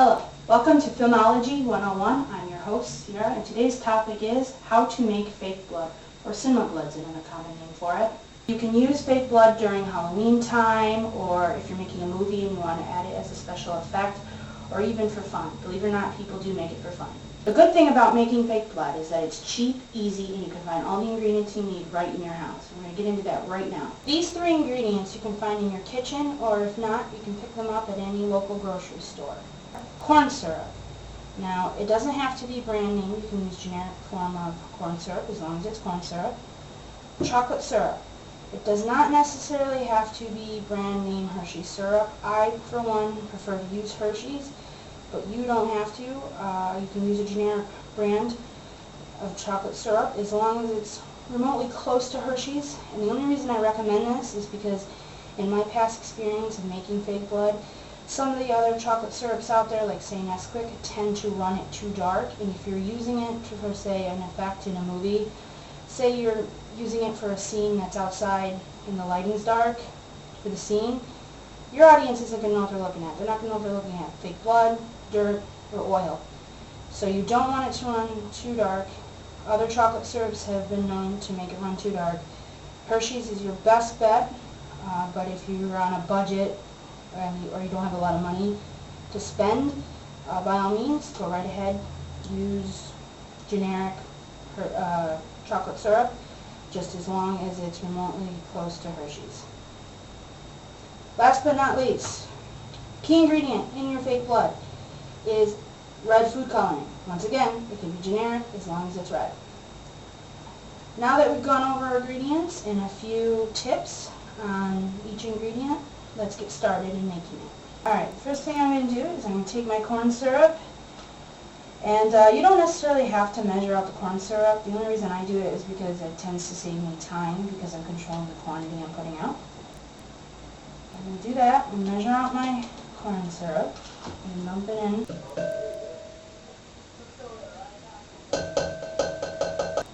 Hello, welcome to Filmology 101. I'm your host, Sierra, and today's topic is how to make fake blood, or cinema blood's another common name for it. You can use fake blood during Halloween time, or if you're making a movie and you want to add it as a special effect, or even for fun. Believe it or not, people do make it for fun. The good thing about making fake blood is that it's cheap, easy, and you can find all the ingredients you need right in your house. We're going to get into that right now. These three ingredients you can find in your kitchen, or if not, you can pick them up at any local grocery store. Corn syrup. Now, it doesn't have to be brand name. You can use generic form of corn syrup as long as it's corn syrup. Chocolate syrup. It does not necessarily have to be brand name Hershey syrup. I, for one, prefer to use Hershey's, but you don't have to. You can use a generic brand of chocolate syrup as long as it's remotely close to Hershey's. And the only reason I recommend this is because in my past experience of making fake blood, some of the other chocolate syrups out there, like say Nesquik, tend to run it too dark. And if you're using it for, say, an effect in a movie, say you're using it for a scene that's outside and the lighting's dark for the scene, your audience isn't going to know what they're looking at. They're not going to know if they're looking at fake blood, dirt, or oil. So you don't want it to run too dark. Other chocolate syrups have been known to make it run too dark. Hershey's is your best bet, but if you're on a budget or you don't have a lot of money to spend, by all means, go right ahead, use generic chocolate syrup, just as long as it's remotely close to Hershey's. Last but not least, key ingredient in your fake blood is red food coloring. Once again, it can be generic as long as it's red. Now that we've gone over our ingredients and a few tips on each ingredient, let's get started in making it. Alright, first thing I'm going to do is I'm going to take my corn syrup, and you don't necessarily have to measure out the corn syrup. The only reason I do it is because it tends to save me time because I'm controlling the quantity I'm putting out. I'm going to do that and measure out my corn syrup and dump it in.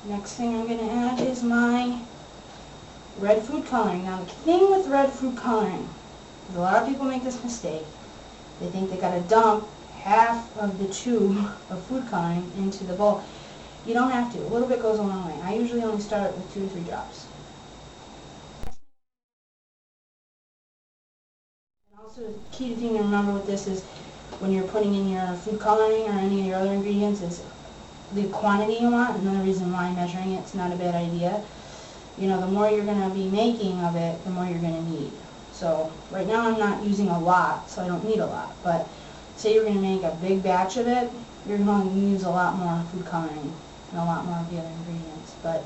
Next thing I'm going to add is my red food coloring. Now the thing with red food coloring is a lot of people make this mistake. They think they got to dump half of the tube of food coloring into the bowl. You don't have to. A little bit goes a long way. I usually only start with 2 to 3 drops. And also, the key thing to remember with this is when you're putting in your food coloring or any of your other ingredients is the quantity you want. Another reason why measuring it's not a bad idea. You know, the more you're going to be making of it, the more you're going to need. So right now I'm not using a lot, so I don't need a lot. But say you're going to make a big batch of it, you're going to use a lot more food coloring and a lot more of the other ingredients. But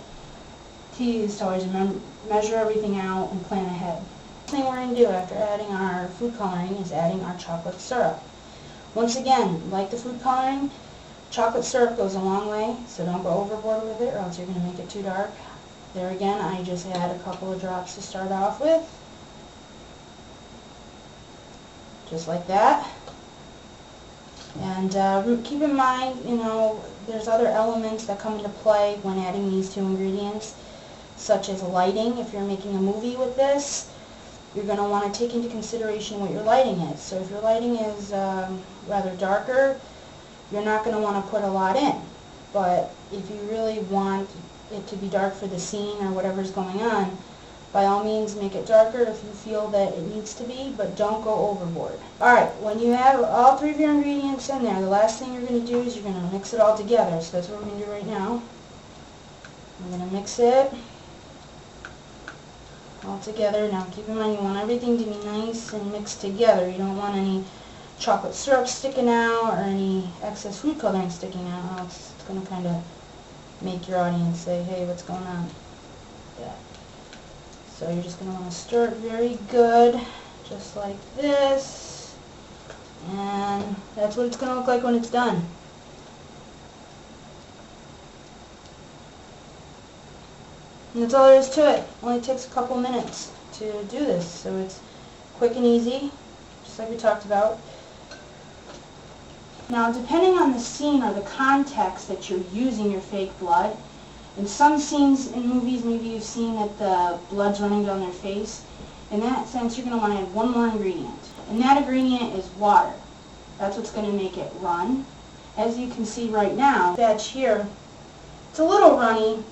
key is to always measure everything out and plan ahead. The thing we're going to do after adding our food coloring is adding our chocolate syrup. Once again, like the food coloring, chocolate syrup goes a long way, so don't go overboard with it or else you're going to make it too dark. There again, I just add a couple of drops to start off with. Just like that. And keep in mind, you know, there's other elements that come into play when adding these two ingredients, such as lighting. If you're making a movie with this, you're going to want to take into consideration what your lighting is. So if your lighting is rather darker, you're not going to want to put a lot in. But if you really want it to be dark for the scene or whatever's going on, by all means make it darker if you feel that it needs to be, but don't go overboard. Alright, when you have all 3 of your ingredients in there, the last thing you're going to do is you're going to mix it all together. So that's what we're going to do right now. I'm going to mix it all together. Now keep in mind you want everything to be nice and mixed together. You don't want any chocolate syrup sticking out or any excess food coloring sticking out, or else it's going to kind of make your audience say, hey, what's going on? Yeah. So you're just going to want to stir it very good, just like this. And that's what it's going to look like when it's done. And that's all there is to it. Only takes a couple minutes to do this. So it's quick and easy, just like we talked about. Now, depending on the scene or the context that you're using your fake blood, in some scenes in movies, maybe you've seen that the blood's running down their face. In that sense, you're going to want to add one more ingredient. And that ingredient is water. That's what's going to make it run. As you can see right now, batch here, it's a little runny,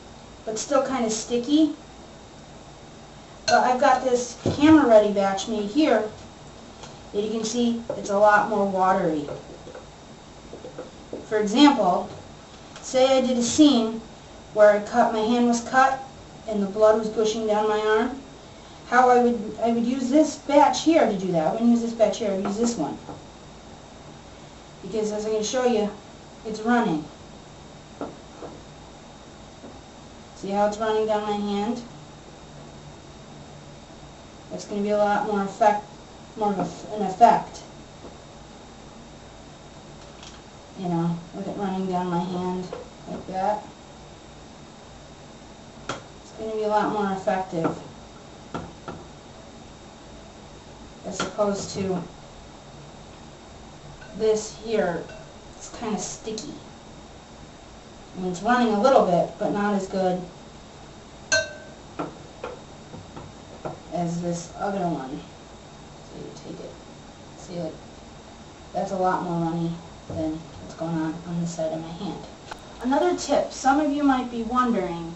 but still kind of sticky. But I've got this camera-ready batch made here that you can see it's a lot more watery. For example, say I did a scene where my hand was cut and the blood was gushing down my arm. How I would use this batch here to do that. I wouldn't use this batch here, I would use this one. Because as I'm going to show you, it's running. See how it's running down my hand? That's going to be a lot more of an effect. You know, with it running down my hand like that. It's going to be a lot more effective as opposed to this here. It's kind of sticky. I mean, it's running a little bit, but not as good as this other one. So you take it, see, like, that's a lot more runny than what's going on this side of my hand. Another tip, some of you might be wondering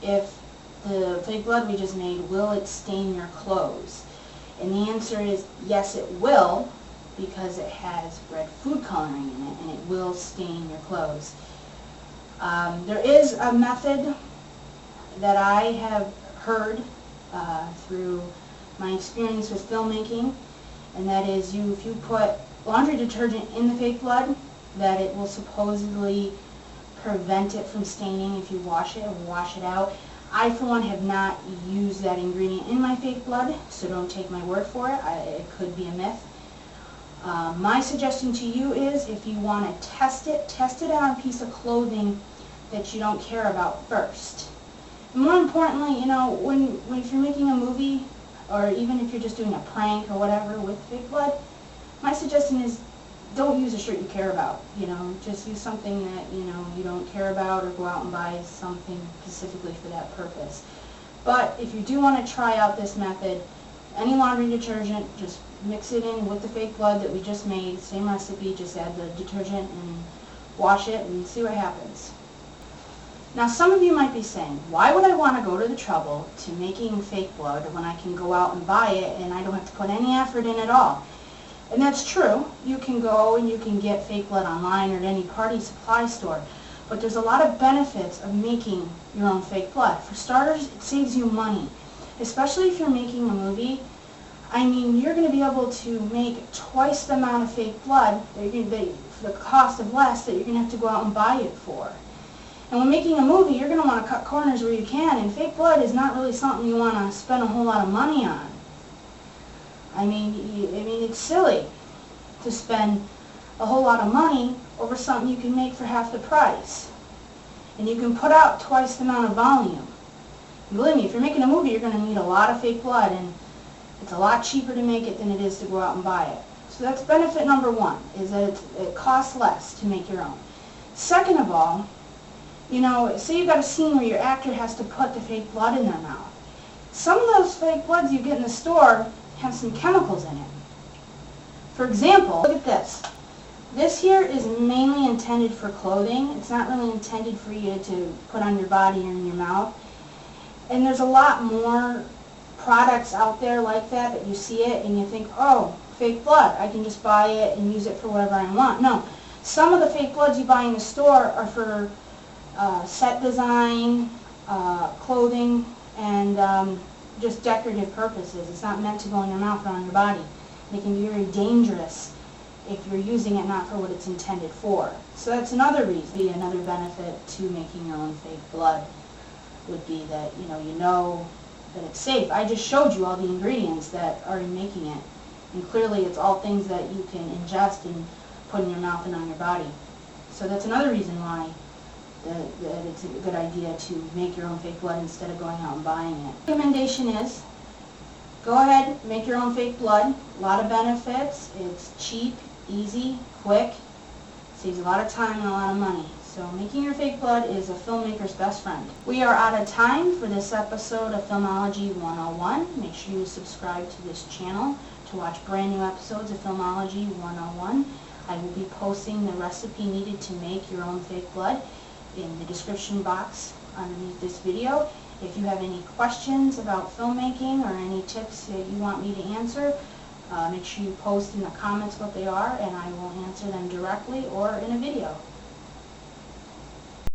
if the fake blood we just made, will it stain your clothes? And the answer is yes, it will, because it has red food coloring in it, and it will stain your clothes. There is a method that I have heard through my experience with filmmaking, and that is if you put laundry detergent in the fake blood, that it will supposedly prevent it from staining if you wash it or wash it out. I, for one, have not used that ingredient in my fake blood, so don't take my word for it. It could be a myth. My suggestion to you is, if you want to test it on a piece of clothing that you don't care about first. And more importantly, you know, if you're making a movie, or even if you're just doing a prank or whatever with fake blood, my suggestion is don't use a shirt you care about. You know, just use something that you don't care about, or go out and buy something specifically for that purpose. But if you do want to try out this method, any laundry detergent, just mix it in with the fake blood that we just made, same recipe, just add the detergent and wash it and see what happens. Now, some of you might be saying, why would I want to go to the trouble to making fake blood when I can go out and buy it and I don't have to put any effort in at all? And that's true. You can go and you can get fake blood online or at any party supply store. But there's a lot of benefits of making your own fake blood. For starters, it saves you money. Especially if you're making a movie. I mean, you're going to be able to make twice the amount of fake blood for the cost of less that you're going to have to go out and buy it for. And when making a movie, you're going to want to cut corners where you can, and fake blood is not really something you want to spend a whole lot of money on. I mean, it's silly to spend a whole lot of money over something you can make for half the price. And you can put out twice the amount of volume. And believe me, if you're making a movie, you're going to need a lot of fake blood, and it's a lot cheaper to make it than it is to go out and buy it. So that's benefit number one, is that it costs less to make your own. Second of all, you know, say you've got a scene where your actor has to put the fake blood in their mouth. Some of those fake bloods you get in the store have some chemicals in it. For example, look at this. This here is mainly intended for clothing. It's not really intended for you to put on your body or in your mouth. And there's a lot more products out there like that you see it and you think, oh, fake blood, I can just buy it and use it for whatever I want. No, some of the fake bloods you buy in the store are for set design, clothing, and just decorative purposes. It's not meant to go in your mouth or on your body. It can be very dangerous if you're using it not for what it's intended for. So that's another reason. Another benefit to making your own fake blood would be that you know that it's safe. I just showed you all the ingredients that are in making it, and clearly it's all things that you can ingest and put in your mouth and on your body. So that's another reason why that it's a good idea to make your own fake blood instead of going out and buying it. The recommendation is, go ahead, make your own fake blood. A lot of benefits. It's cheap, easy, quick, saves a lot of time and a lot of money. So making your fake blood is a filmmaker's best friend. We are out of time for this episode of Filmology 101. Make sure you subscribe to this channel to watch brand new episodes of Filmology 101. I will be posting the recipe needed to make your own fake blood in the description box underneath this video. If you have any questions about filmmaking or any tips that you want me to answer, make sure you post in the comments what they are, and I will answer them directly or in a video.